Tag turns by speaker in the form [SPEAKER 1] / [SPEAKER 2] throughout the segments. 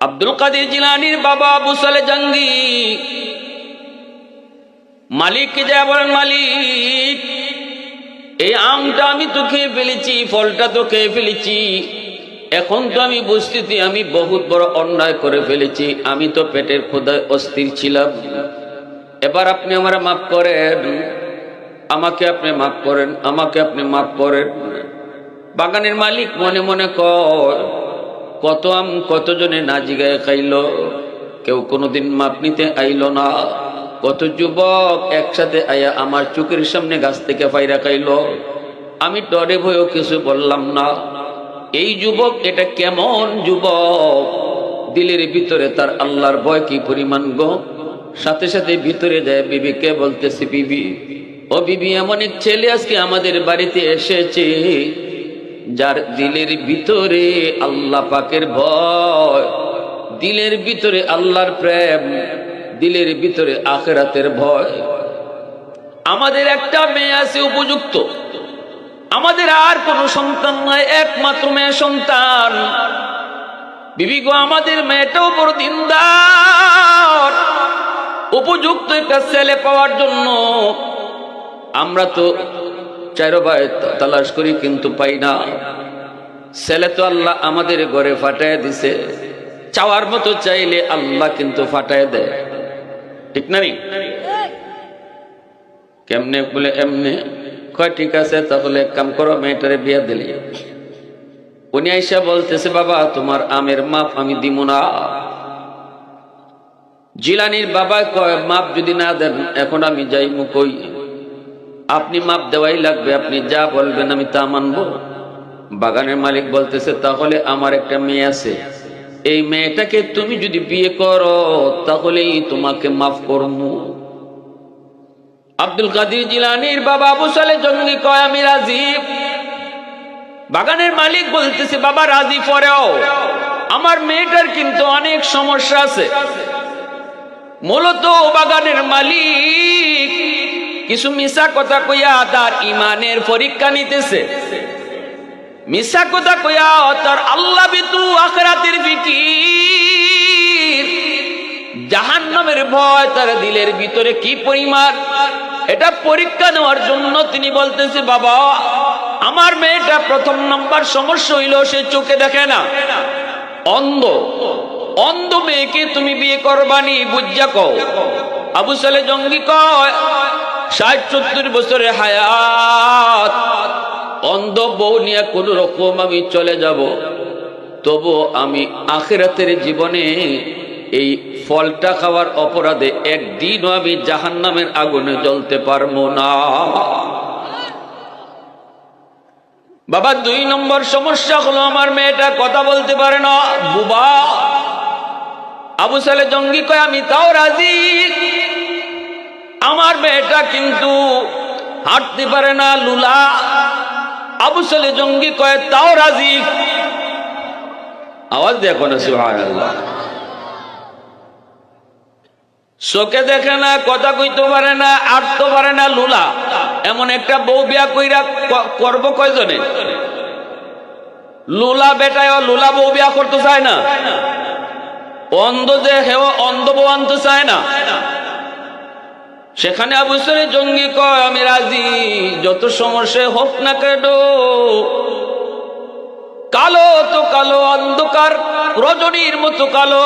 [SPEAKER 1] আব্দুল কাদের জিলানীর বাবা আবু সালে জঙ্গি মালিককে যা বলেন, মালিক এই আমটা আমি তো খেয়ে ফেলেছি, ফলটা তো খেয়ে ফেলেছি, এখন তো আমি বুঝতেছি আমি বহুত বড় অন্যায় করে ফেলেছি, আমি তো পেটের ক্ষুধায় অস্থির ছিলাম, এবার আপনি আমারে মাফ করেন, আমাকে আপনি মাফ করেন, আমাকে আপনি মাফ করেন। বাগানের মালিক মনে মনে কয়, কত আম কতজনে না জিগায় খাইল, কেউ কোনোদিন মাপ নিতে আইল না, কত যুবক একসাথে আয়া আমার চোখের সামনে গাছ থেকে ফাইরা খাইল, আমি ডরে ভয়েও কিছু বললাম না। এই যুবক এটা কেমন যুবক, দিলের ভিতরে তার আল্লাহর ভয় কি পরিমাণ গো। সাথে সাথে ভিতরে যায় বিবিকে বলতেছে, বিবি ও বিবি, এমন এক ছেলে আজকে আমাদের বাড়িতে এসেছে যার দিলের ভিতরে আল্লাহ পাকের ভয়, দিলের ভিতরে আল্লাহর প্রেম, দিলের ভিতরে আখিরাতের ভয়। আমাদের একটা মেয়ে আছে উপযুক্ত, আমাদের আর কোনো সন্তান নাই, একমাত্র মেয়ে সন্তান। বিবি গো, আমাদের মেয়েটাও বড় দিনদার, উপযুক্ত একটা ছেলে পাওয়ার জন্য আমরা তো চারো ভাই তালাশ করি কিন্তু পাই না। ছেলে তো আল্লাহ আমাদের ঘরে ফাটায় দিছে, চাওয়ার মতো চাইলে আল্লাহ কিন্তু ফাটায় দেয়, ঠিক না? কেমনে বলে এমনে কয়, ঠিক আছে তাহলে এক কাম করো, মেয়েটারে বিয়া দিলি। উনি আইসা বলতেছে, বাবা তোমার আমের মাপ আমি দিব না। জিলানির বাবা কয়, মাপ যদি না দেন এখন আমি যাইমু কই? আপনি মাপ দেওয়াই লাগবে, আপনি যা বলবেন আমি তা মানবো। বাগানের মালিক বলতেছে, তাহলে আমার একটা মেয়ে আছে, এই মেয়েটাকে তুমি যদি বিয়ে করো তাহলেই তোমাকে মাফ করবো। আব্দুল কাদের জিলানীর বাবা আবু সালে জঙ্গি কয়, আমি রাজি। বাগানের মালিক বলতেছে, বাবা রাজি পরেও আমার মেয়েটার কিন্তু অনেক সমস্যা আছে। মূলত বাগানের মালিক কিছু মিশা কথা কইয়া তার ইমানের পরীক্ষা নিতেছে, মিশা কথা কইয়া তার আল্লাহ বিতু আখিরাতের ফিকির, জাহান্নামের ভয় তার দিলের ভিতরে কি পরিমাণ, এটা পরীক্ষা নেওয়ার জন্য তিনি বলতেছে, বাবা আমার মেয়েটা প্রথম নম্বর সমস্যা হইল সে চোখে দেখে না, অন্ধ। অন্ধ মেয়েকে তুমি বিয়ে করবানি বুঝা কও। আবু সালে জঙ্গি কয়, ৬০-৭০ বছরের হায়াত, অন্ধ বউ নিয়ে কোন রকম আমি চলে যাব, তবু আমি আখিরাতের জীবনে এই ফলটা খাওয়ার অপরাধে একদিনও আমি জাহান্নামের আগুনে জ্বলতে পারবো না। বাবা ২ নম্বর সমস্যা হলো আমার মেয়েটা কথা বলতে পারে না, বুবা। আবু সালে জঙ্গি কয়, আমি তাও রাজি, আমার মেয়েটা কিন্তু হাঁটতে পারে না, লুলা। আবু সালে জঙ্গি কয়, তাও রাজি। আওয়াজ দেখো না, সুবহানাল্লাহ। চোখে দেখে না, কথা কইতে পারে না, আটতে পারে না, লুলা, এমন একটা বউ বিয়া কইরা করবো কয়জনে? লুলা বেটায় লুলা বউ বিয়া করতে চায় না, অন্ধ যে হেও অন্ধ বউ আনতে চায় না। সেখানে আবু সালে জঙ্গি কয়, আমি রাজি, যত সমস্যা হোক না কেন, কালো তো কালো, অন্ধকার রজনীর মতো কালো,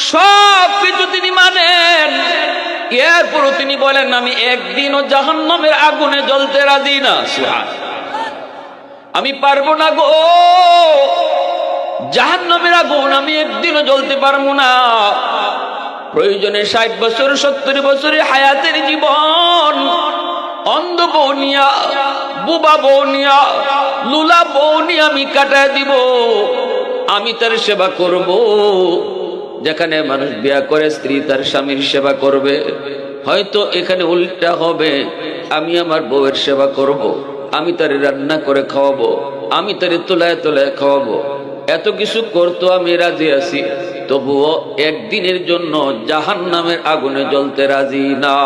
[SPEAKER 1] সব কিছু তিনি মানেন। এরপর তিনি বলেন, আমি একদিনও জাহান্নামের আগুনে জ্বলতে রাজি না, আমি পারবো না গো, জাহান্নামের আগুন আমি একদিনও জ্বলতে পারবো না। প্রয়োজনে ৬০ বছর ৭০ বছরের হায়াতের জীবন অন্ধ বউ নিয়া, বুবা বউ নিয়া, লুলা বউ নিয়ে আমি কাটায় দিব, আমি তার সেবা করব। যেখানে মানুষ বিয়া করে স্ত্রী তার স্বামীর সেবা করবে, হয়তো এখানে উল্টা হবে, আমি আমার বউয়ের সেবা করব, আমি তারে রান্না করে খাওয়াবো, আমি তারে তোলায় তোলায় খাওয়াবো, এত কিছু করতো আমি রাজি আছি, তবুও একদিনের জন্য জাহান্নামের আগুনে জ্বলতে রাজি না।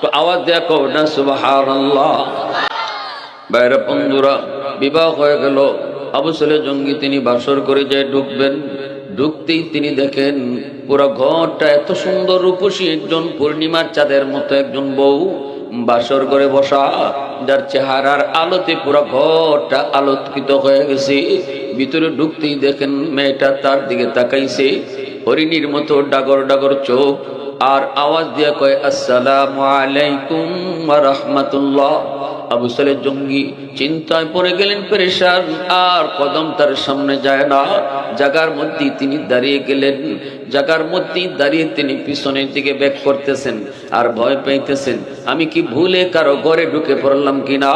[SPEAKER 1] তো আওয়াজ দেখো না, সুবহানাল্লাহ। বাইরে বন্ধুরা, বিবাহ হয়ে গেল, আবু সালেহ জঙ্গি তিনি বাসর করে যায় ঢুকবেন, ঢুকতেই তিনি দেখেন পুরো ঘরটা এত সুন্দর রূপসী একজন পূর্ণিমার চাঁদের মতো একজন বউ বাসর করে বসা, যার চেহারার আলোতে পুরো ঘরটা আলোকিত হয়ে গেছে। ভিতরে ঢুকতেই দেখেন মেয়েটা তার দিকে তাকাইছে, হরিণীর মতো ডাগর ডাগর চোখ, আর আওয়াজ দিয়ে কয় আসসালামু আলাইকুম ওয়া রাহমাতুল্লাহ। আবু সালেহ জঙ্গি চিন্তায় পড়ে গেলেন, পেরেশান, আর কদম তার সামনে যায় না। জায়গার মধ্যেই তিনি দাঁড়িয়ে গেলেন, জায়গার মধ্যেই দাঁড়িয়ে তিনি পিছনের দিকে ব্যাক করতেছেন আর ভয় পাইতেছেন, আমি কি ভুলে কারো ঘরে ঢুকে পড়লাম কিনা,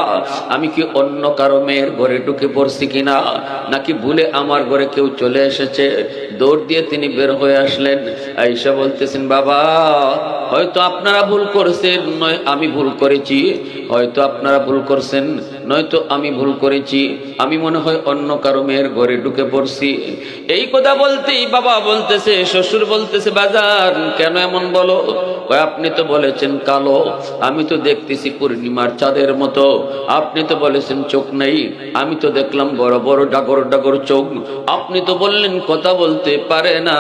[SPEAKER 1] আমি কি অন্য কারো মেয়ের ঘরে ঢুকে পড়ছি কিনা, নাকি ভুলে আমার ঘরে কেউ চলে এসেছে। দৌড় দিয়ে তিনি বের হয়ে আসলেন, আয়েশা বলতেছেন, বাবা হয়তো আপনারা ভুল করেছেন, নয় আমি ভুল করেছি, হয়তো আপনারা ভুল করছেন, নয়তো আমি ভুল করেছি, আমি মনে হয় অন্য কারো মেয়ের ঘরে ঢুকে পড়ছি। এই কথা বলতেই বাবা বলতেছে, শ্বশুর বলতেছে, বাজার কেন এমন বলো? কয় আপনি তো বলেছেন কালো, আমি তো দেখতেছি পূর্ণিমার চাঁদের মতো, আপনি তো বলেছেন চোখ নেই, আমি তো দেখলাম বড় বড় ডাগর ডাগর চোখ, আপনি তো বললেন কথা বলতে পারে না,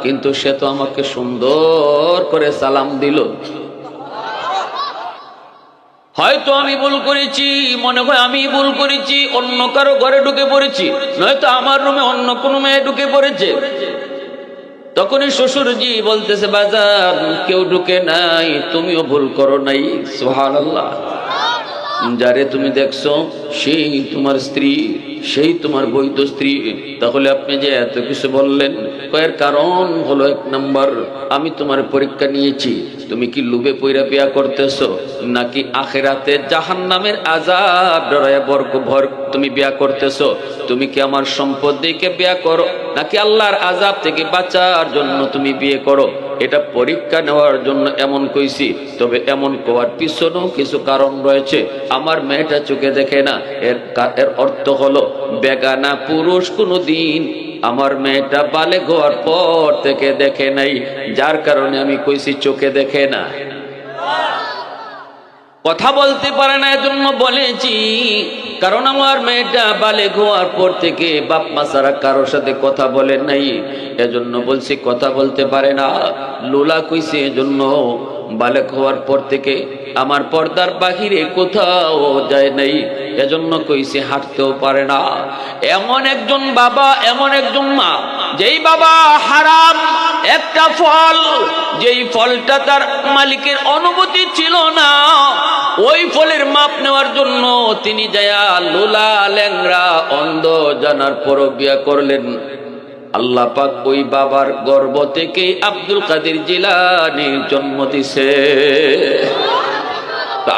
[SPEAKER 1] কিন্তু সে তো আমাকে সুন্দর করে সালাম দিল। হয়তো আমি ভুল করেছি, মনে হয় আমি ভুল করেছি, অন্য কারো ঘরে ঢুকে পড়েছি, নয়তো আমার রুমে অন্য কোনো মেয়ে ঢুকে পড়েছে। তখনই শ্বশুরজি বলতেছে, বাজার কেউ ঢুকে নাই, তুমিও ভুল করো নাই। সুবহানাল্লাহ। যারে তুমি দেখছো সেই তোমার স্ত্রী, সেই তোমার বৈধ স্ত্রী, তাহলে আপনি যে এত কিছু বললেন, কয়ের কারণ হলো, এক নাম্বার, আমি তোমার পরীক্ষা নিয়েছি, তুমি কি লোভে পইরা বিয়া করতেছো, নাকি আখিরাতে জাহান্নামের আযাব ডরায়া ভর তুমি বিয়া করতেছো, তুমি কি আমার সম্পদ দেখে বিয়া করো, নাকি আল্লাহর আযাব থেকে বাঁচার জন্য তুমি বিয়ে করো। এটা পরীক্ষা নেওয়ার জন্য এমন কইছি, তবে এমন কোয়ার পিছনেও কিছু কারণ রয়েছে। আমার মেয়েটা চোখে দেখে না, এর অর্থ হলো বেগানা পুরুষ কোনোদিন আমার মেয়েটা বালেগ হওয়ার পর থেকে দেখে নাই, যার কারণে আমি কইছি চোখে দেখে না। কথা বলতে পারে না এজন্য বলেছি, কারণ আমার মেয়েটা বালেগ হওয়ার পর থেকে বাপ মা ছাড়া কারোর সাথে কথা বলে নাই, এজন্য বলছি কথা বলতে পারে না। লোলা কইছে এজন্য বালেগ হওয়ার পর থেকে আমার পর্দার বাহিরে কোথাও যায় নাই, এজন্য কইছে হাঁটতেও পারে না। এমন একজন বাবা, এমন একজন মা, যেই বাবা হারাম একটা ফল, যেই ফলটা তার মালিকের অনুমতি ছিল না, ওই ফলের মাপ নেওয়ার জন্য তিনি যায়া লোলা ল্যাংরা অন্ধ জানার পরও বিয়া করলেন। আল্লাহ পাক ওই বাবার গর্ভ থেকে আব্দুল কাদের জিলানীর জন্ম দিছে।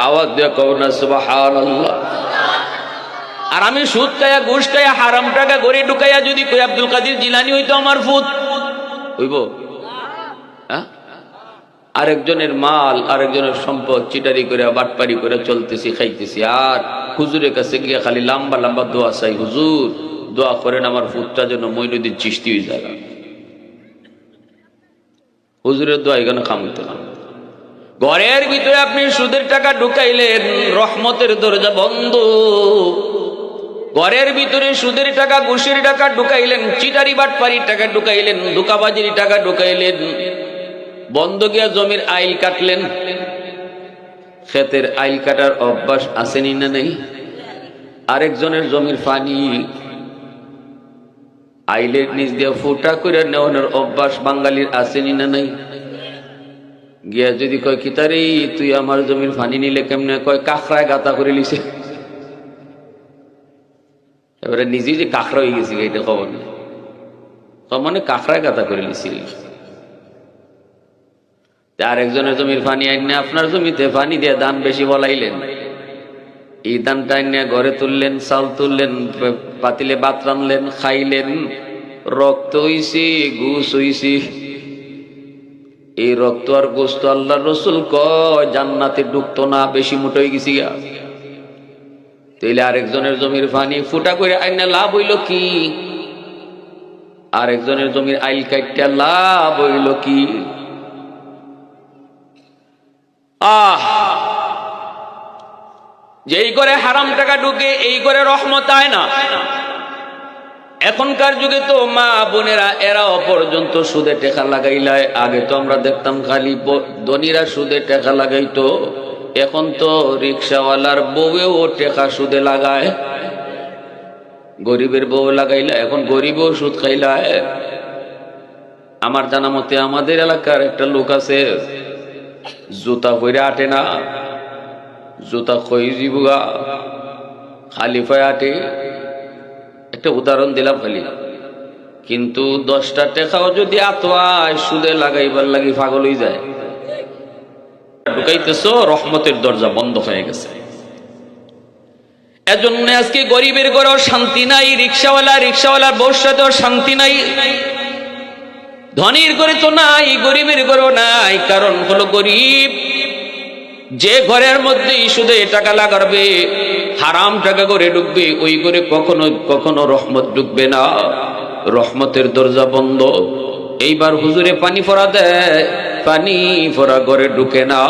[SPEAKER 1] আওয়াজ দিয়ে কও না সুবহানাল্লাহ। আর আমি সুদ খায়া ঘুষ খায়া হারাম টাকা গড়ে ঢুকাইয়া যদি কই আব্দুল কাদের জিলানী হইতো আমার ফুত হইব? আরেকজনের মাল, আরেকজনের সম্পদ চিটারি করে বাটপারি করে চলতেছি, খাইতেছি, আর হুজুরের কাছে গিয়ে খালি লম্বা লম্বা দোয়া চাই, হুজুর দোয়া করেন আমার ফুটটা যেন মঈনুদ্দিন চিশতি হয়ে যায়। হুজুরের দোয়া এখানে খামতো না। ঘরের ভিতরে আপনি সুদের টাকা ঢুকাইলেন, রহমতের দরজা বন্ধ। ঘরের ভিতরে সুদের টাকা, ঘুষের টাকা ঢুকাইলেন, চিটারি বাটপারির টাকা ঢুকাইলেন, ধোঁকাবাজির টাকা ঢুকাইলেন, বন্ধ গিয়া জমির আইল কাটলেন। ক্ষেতের আইল কাটার অভ্যাস আসেনি না নেই? আরেকজনের জমির পানি আইলের নিচ দিয়ে ফুটা করে নেওয়ানোর অভ্যাস বাঙালির আসেনি না নাই? গিয়া যদি কয় কিতারে তুই আমার জমির পানি নিলে কেমনে, কয় কাঁকড়ায় গাতা করে লিছে। এবারে নিজেই যে কাঁকড়া হয়ে গেছি এটা খবর নেই, মানে কাঁকড়ায় গাতা করে লিছি। আরেকজনের জমির পানি আইনে আপনার জমিতে পানি দিয়ে দান বেশি বলাইলেন, এই দানটা আইনে ঘরে তুললেন, চাল তুললেন, পাতিলে ভাত রানলেন, খাইলেন, রক্ত হইছে, গোস হইছে। এই রক্ত আর গোস্ত আল্লাহর রাসূল কয় জান্নাতে ঢুকতো না, বেশি মোটা হয়ে গেছি গা। তাইলে আরেকজনের জমির পানি ফুটা করে আইনে লাভ হইল কি? আরেকজনের জমির আইল কাইটা লাভ হইল কি? যেই করে হারাম টাকা ঢুকে এই করে রহমত আয় না। এখনকার যুগে তো মা বোনেরা এরাও পর্যন্ত সুদে টেকা লাগাইলায়। আগে তো আমরা দেখতাম খালি ধনীরা সুদে টেকা লাগাইতো, এখন তো রিক্সাওয়ালার বউও টেকা সুদে লাগায়। গরিবের বউ লাগাইলা, এখন গরিবও সুদ খাইলায়। আমার জানা মতে আমাদের এলাকার একটা লোক আছে, জুতা কইরে আটে না, জুতা খই জিবুগা খালি ফয়ে আটে। একটা উদাহরণ দিলাম খালি, কিন্তু 10টা টাকাও যদি আতোয়ায় সুদে লাগাইবার লাগি পাগল হয়ে যায়। ঢুকাইতেছ, রহমতের দরজা বন্ধ হয়ে গেছে। এজন্য আজকে গরিবের ঘরেও শান্তি নাই, রিক্সাওয়ালার বউর সাথেও শান্তি নাই। ধনীর ঘরে তো নাই, গরিবের ঘরেও নাই। কারণ হলো গরিব যে ঘরের মধ্যে সুদে টাকা লাগাবে, হারাম টাকা করে ঢুকবে, ওই ঘরে কখনো কখনো রহমত ঢুকবে না, রহমতের দরজা বন্ধ। এইবার হুজুরে পানি ফোড়া দেয়, পানি ফোড়া ঘরে ঢুকে না।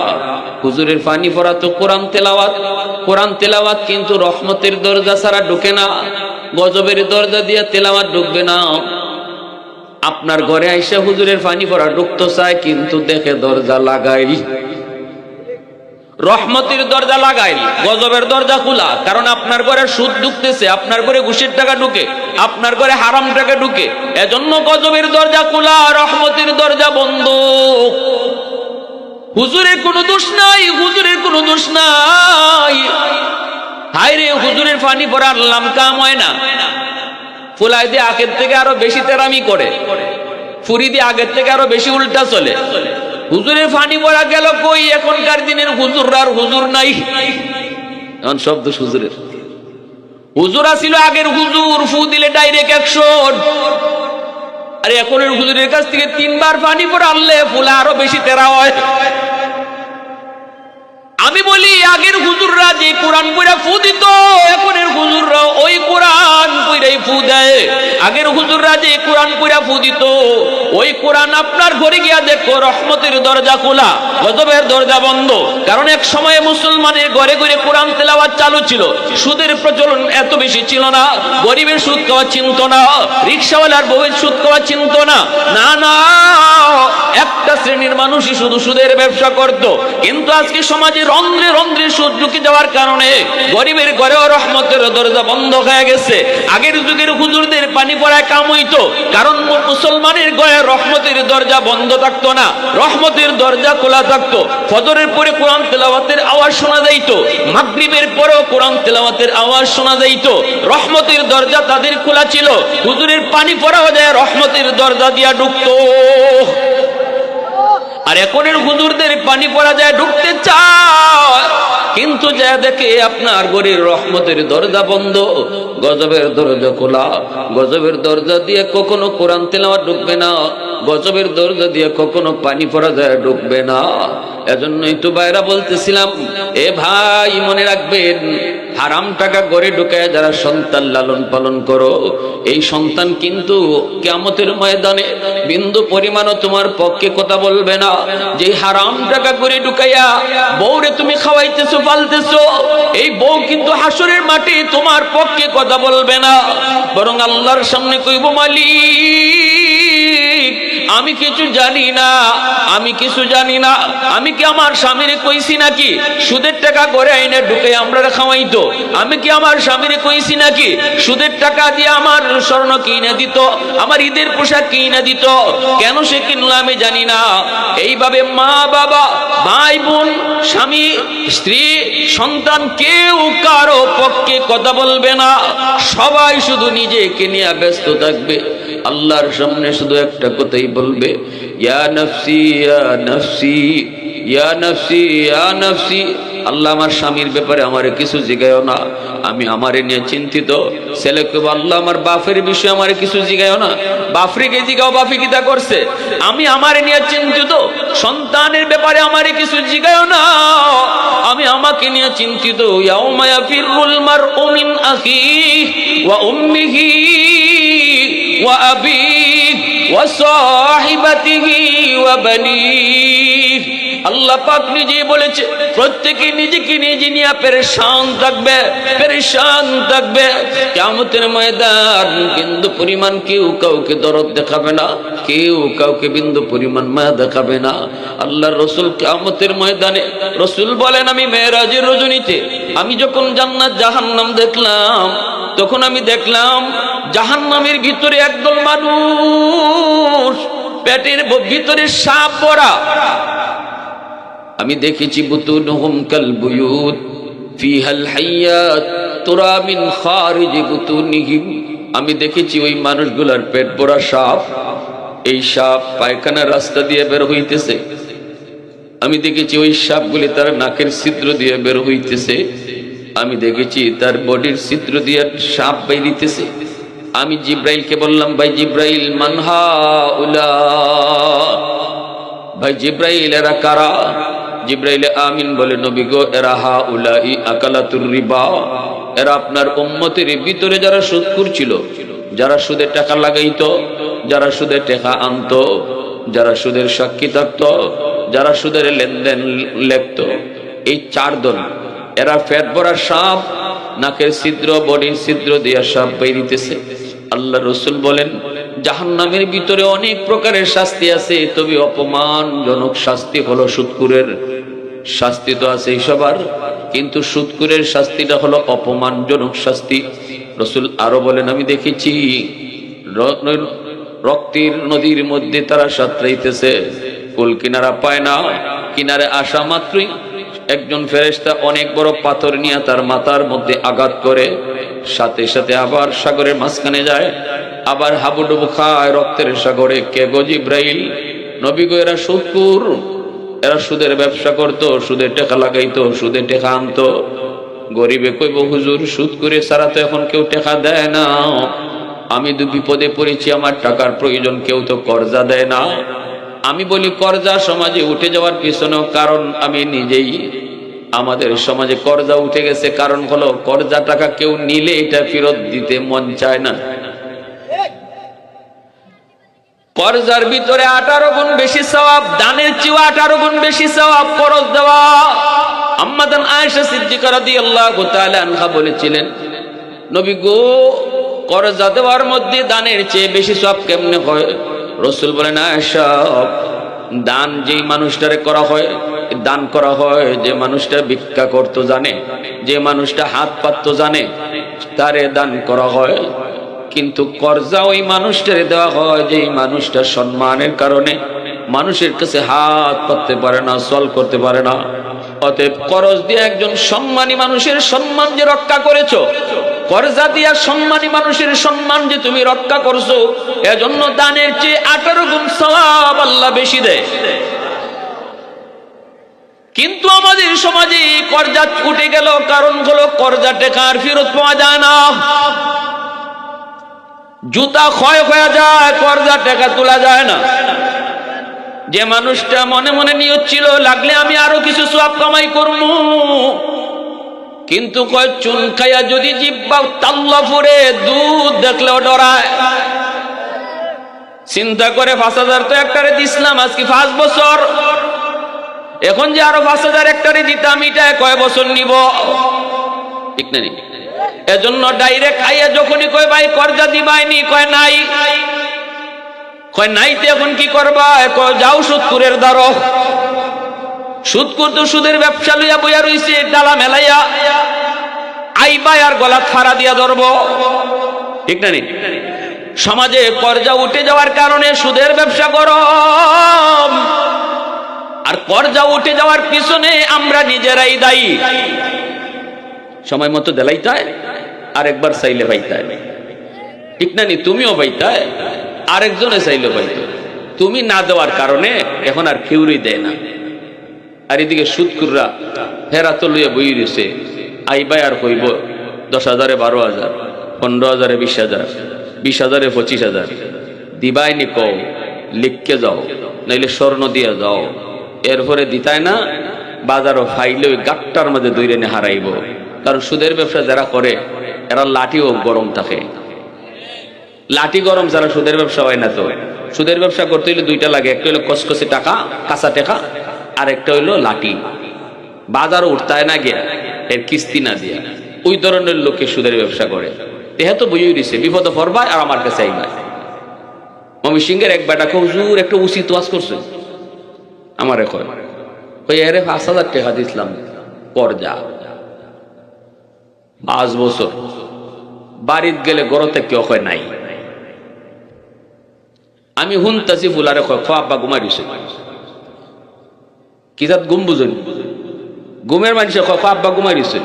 [SPEAKER 1] হুজুরের পানি ফোড়া তো কোরআন তেলাওয়াত, কিন্তু রহমতের দরজা ছাড়া ঢুকে না, গজবের দরজা দিয়ে তেলাওয়াত ঢুকবে না। আপনার ঘরে আইসা হুজুরের পানি ফোড়া ঢুকতে চায়, কিন্তু দেখে দরজা লাগাই, রহমতের দরজা লাগাই, গজবের দরজা খোলা। কারণ আপনার ঘরে সুদ ঢুকতেছে, আপনার ঘরে ঘুষের টাকা ঢুকে, আপনার ঘরে হারাম টাকা ঢুকে। এজন্য গজবের দরজা খোলা, রহমতের দরজা বন্ধ। হুজুরের কোনো দোষ নাই, হুজুরের কোনো দোষ নাই। হায় রে, হুজুরের পানি পড়া আল্লাম কাম হয় না। ফুলাই দিয়ে আগের থেকে আরো বেশি তেরামি করে, ফুরি দিয়ে আগের থেকে আরো বেশি উল্টা চলে। হুজুরের পানি পড়া গেল কই? এখনকার দিনের হুজুর আর হুজুর নাই, এখন শব্দ হুজুরের। হুজুর ছিল আগের হুজুর, ফু দিলে ডাইরেক্ট 100। আর এখনের হুজুরের কাছ থেকে 3 বার পানি পড়া আনলে ফুলা আরো বেশি তেরা হয়। আমি বলি আগের হুজুররা যে কোরআন পড়া ফু দিত, এখনের হুজুররা ওই কোরআন পড়াই ফু দেয়। আগের হুজুররা যে কোরআন পড়া ফু দিত, ওই কোরআন আপনার ঘরে গিয়া দেখো রহমতের দরজা খোলা, গজবের দরজা বন্ধ। কারণ এক সময়ে মুসলমানের ঘরে ঘরে কোরআন তেলাওয়াত চালু ছিল, সুদের প্রচলন এত বেশি ছিল না, গরিবের সুদ খাওয়া চিনত না, রিক্সাওয়ালার বউয়ের সুদ খাওয়া চিনত না। না না, একটা শ্রেণীর মানুষই শুধু সুদের ব্যবসা করত। কিন্তু আজকে সমাজে রন্ধ্রে রন্ধ্রে সুদ ঢুকে যাওয়ার কারণে গরিবের ঘরেও রহমতের দরজা বন্ধ হয়ে গেছে। আগের যুগের হুজুরদের পানি পড়ায় কাম হইতো, কারণ মুসলমানের ঘরে রহমতের দরজা বন্ধ থাকতো না, রহমতের দরজা খোলা থাকতো। ফজরের পরে কোরআন তেলাওয়াতের আওয়াজ শোনা যাইত, মাগরিবের পরেও কোরআন তেলাওয়াতের আওয়াজ শোনা যাইত, রহমতের দরজা তাদের খোলা ছিল। হুজুরের পানি পড়া হয়ে যায়, রহমতের দরজা দিয়া ঢুকতো। আর এখনের হুজুরদের পানি পড়া যায়, ঢুকতে চায়, কিন্তু যা দেখে আপনার ঘরের রহমতের দরজা বন্ধ, গজবের দরজা খোলা। গজবের দরজা দিয়ে কখনো কোরআন তেলাওয়াত ঢুকবে না, গজবের দরজা দিয়ে কখনো পানি পড়া যায় ঢুকবে না। এজন্যই তো ভাইরা বলতেছিলাম, এ ভাই মনে রাখবেন, হারাম টাকা ঘরে ঢুকায় যারা সন্তান লালন পালন করো, এই সন্তান কিন্তু কিয়ামতের ময়দানে বিন্দু পরিমাণও তোমার পক্ষে কথা বলবে না। যে হারাম টাকা ঘরে ঢুকাইয়া বউরে তুমি খাওয়াইতেছো, পালতেছো, এই বউ কিন্তু হাসরের মাঠে তোমার পক্ষে কথা বলবে না, বরং আল্লাহর সামনে কইব, মালিক আমি কিছু জানি না, আমি কিছু জানি না। আমি কি আমার স্বামীরে কইছি নাকি সুদের টাকা ঘরে আইনে ঢুকে আমরা খাওয়াইতো? আমি কি আমার স্বামীরে কইছি নাকি সুদের টাকা দিয়ে আমার স্বর্ণ কিনে দিত, আমার ঈদের পোশাক কিনে দিত? কেন সে কিনলো আমি জানি না। এইভাবে মা বাবা, ভাই বোন, স্বামী স্ত্রী সন্তান কেউ কারো পক্ষে কথা বলবে না, সবাই শুধু নিজেকে নিয়ে ব্যস্ত থাকবে। আল্লাহর সামনে শুধু একটা কথাই বলবে, ইয়া নফসি ইয়া নফসি ইয়া নফসি ইয়া নফসি। আল্লাহ আমার স্বামীর ব্যাপারে আমারে কিছু জিগায়ও না, আমি আমারে নিয়ে চিন্তিত। ছেলেকে আল্লাহ আমার বাপের বিষয়ে আমারে কিছু জিগায়ও না, বাপরিকে জিগাও বাপি কিতা করছে, আমি আমারে নিয়ে চিন্তিত। সন্তানের ব্যাপারে আমারে কিছু জিগায়ও না, আমি আমাকে নিয়ে চিন্তিত। ইয়াউমা ইয়াফিরুল মারউ মিন আখিহি ওয়া উম্মিহি ওয়া আবিহি ওয়া সাহিবাতিহি ওয়া বানিহি। আল্লাহ পাক নিজেই বলেছে প্রত্যেকে নিজেকে নিজে নিয়ে পেরেশান থাকবে, পেরেশান থাকবে। কিয়ামতের ময়দান বিন্দু পরিমাণ কেউ কাউকে দরদ দেখাবে না, কেউ কাউকে বিন্দু পরিমাণ মায়া দেখাবে না। আল্লাহর রাসূল কিয়ামতের ময়দানে রাসূল বলেন, আমি মেরাজের রজনীতে আমি যখন জান্নাত জাহান্নাম দেখলাম, তখন আমি দেখলাম জাহান্নামের ভিতরে একদল মানুষ পেটের ভিতরে সাপ ভরা। আমি দেখেছি বুতুনহুম কাল বুয়ুত ফিহাল হাইয়াত তুরা মিন খারিজ বুতুনিহিম। আমি দেখেছি ওই মানুষগুলার পেট ভরা সাপ, এই সাপ পায়খানার রাস্তা দিয়ে বের হইতেছে। আমি দেখেছি ওই সাপগুলি তার নাকের ছিদ্র দিয়ে বের হইতেছে। আমি দেখেছি তার বডির ছিদ্র দিয়ে সাপ বেরিতেছে। আমি জিব্রাইলকে বললাম, ভাই জিব্রাইল মান হাউলা, ভাই জিব্রাইল এরা কারা? জিব্রাইল আমিন বলে, নবী গো এরা হাউলাই আকালাতুর রিবা, এরা আপনার উম্মতের ভিতরে যারা সুদখোর ছিল, যারা সুদের টাকা লাগাইতো, যারা সুদের টাকা আনতো, যারা সুদের সাক্ষী থাকতো, যারা সুদের লেনদেন লেখতো, এই 4 দল এরা পেট ভরা সাপ, নাকের ছিদ্র বডির ছিদ্র দিয়া সাপ বেরিতেছে। আল্লাহ রাসূল বলেন, জাহান্নামের ভিতরে অনেক প্রকারের শাস্তি আছে, তবে অপমানজনক শাস্তি হলো সুদখোরের শাস্তি। তো আছে সবার, কিন্তু সুদখোরের শাস্তিটা হলো অপমানজনক শাস্তি। রাসূল আরো বলেন, আমি দেখেছি রক্তের নদীর মধ্যে তারা সাঁতরাইতেছে, কুল কিনারা পায় না, কিনারে আসা মাত্রই একজন ফেরেশতা অনেক বড় পাথর নিয়ে তার মাথার মধ্যে আঘাত করে, সাথে সাথে আবার সাগরের মাঝখানে যায়, আবার হাবুডুবু খায় রক্তের সাগরে। কে গো? জিব্রাইল। নবী গো এরা সুদখোর, এরা সুদের ব্যবসা করতো, সুদের টাকা লাগাইতো, সুদের টাকা আনতো। গরিবে কইব, হুজুর সুদ করে ছাড়া তো এখন কেউ টাকা দেয় না, আমি তো বিপদে পড়েছি, আমার টাকার প্রয়োজন, কেউ তো কর্জা দেয় না। আমি বলি, কর্জা সমাজে উঠে যাওয়ার পিছনেও কারণ আমি নিজেই। আমাদের সমাজে কর্জা উঠে গেছে, কারণ হলো কর্জা টাকা কেউ নিলে এটা ফেরত দিতে মন চায় না। কর্জার ভিতরে 18 গুণ বেশি সওয়াব, দানের চেয়ে 18 গুণ বেশি সওয়াব কর্জ দেওয়া। আম্মা জান আয়েশা সিদ্দিকা রাদিয়াল্লাহু তাআলা আনহা বলেছিলেন, নবী গো কর্জা দেওয়ার মধ্যে দানের চেয়ে বেশি সওয়াব কেমনে হয়? রাসূল বলেন, আয়েশা দান যেই মানুষটারে করা হয়, দান করা হয় যে মানুষটা ভিক্ষা করতে জানে, যে মানুষটা হাত পাততে জানে, তারে দান করা হয়। কিন্তু কর্জা ওই মানুষটারে দেওয়া হয় যেই মানুষটা সম্মানের কারণে মানুষের কাছে হাত পাততে পারে না, সল করতে পারে না। অতএব কর্জ দিয়ে একজন সম্মানী মানুষের সম্মান যে রক্ষা করেছো, কর্জা দিয়া সম্মানী মানুষের সম্মান যে তুমি রক্ষা করছো, এজন্য দানের চেয়ে 18 গুণ সওয়াব আল্লাহ বেশি দেয়। কিন্তু আমাদের সমাজে কর্জা উঠে গেল, কারণ হলো কর্জা টাকা আর ফেরত পাওয়া যায় না। জুতা ক্ষয় হয়ে যায়, কর্জা টাকা তোলা যায় না। যে মানুষটা মনে মনে নিয়ত ছিল লাগলে আমি আরো কিছু সওয়াব কামাই করব, কিন্তু কয় চুন খাইয়া যদি জিহ্বা তাল্লা ফুরে, দুধ দেখলেও ডরায়। চিন্তা করে 5000 তো একটারে দিছিলাম আজকে 5 বছর, এখন যে আরো 5000 একটারে দিতাম, এটা কয় বছর নিব? ঠিক না? এজন্য ডাইরেক্ট খাইয়া যখনই কয় ভাই কর্জা দিবাইনি, কয় নাই। কয় নাইতে এখন কি করবা? কয় যাও সুদখোরের দ্বারো। সুদখোর তো সুদের ব্যবসা লইয়া বইয়া রইছে, ডালা মেলাইয়া আইবা আর গলা খাড়া দিয়া ধরব। ঠিক না? সমাজে কর্জা উঠে যাওয়ার কারণে সুদের ব্যবসা গরম, আর কর্জা উঠে যাওয়ার পিছনে আমরা নিজেরাই দায়ী। সময় মতো দেলাইতায়, আরেকবার চাইলে পাইতায়। ঠিক না? তুমিও পাইতায়, আরেকজনে চাইলে পাইত। তুমি না দেওয়ার কারণে এখন আর কেউই দেয় না। আর এদিকে সুদখোররা হেরা তো লইয়া বই রয়েছে, আইবাই আর কইব 10,000-এ 12,000, 15,000-এ 20,000, 20,000-এ 25,000 দিবাইনি। কও লিখকে যাও, নাইলে স্বর্ণ দিয়া যাও। এরপরে দিতায় না, বাজারও ফাইলে ওই গাট্টার মধ্যে দৈরে নে হারাইব। কারণ সুদের ব্যবসা যারা করে এরা লাঠিও গরম থাকে, লাঠি গরম যারা সুদের ব্যবসা হয় না। তো সুদের ব্যবসা করতে হলে 2টা লাগে, একটা হলো কসকসে টাকা, কাঁচা টাকা, আরেকটা হইলো লাঠি, বাজার উঠতায় না গিয়া এর কিস্তি না দিয়া, ওই ধরনের লোকে সুদের ব্যবসা করে। এহে তো বইই দিছে বিপদ পড়বাই আর আমার কাছে আইবা। মমি সিংহের এক বেটা হুজুর একটা উচিত ওয়াজ করছে, আমার এখন ওই এরে 5,000 টাকা দিছিলাম কর যা। 5 বছর বাড়িত গেলে গড়তে কেউ হয় নাই। আমি হুনতাছি ফুলারে আব্বা ঘুমাই দিছে, কি জাত ঘুম বুঝুন, ঘুমের মানুষে আব্বা ঘুমাই দিছে।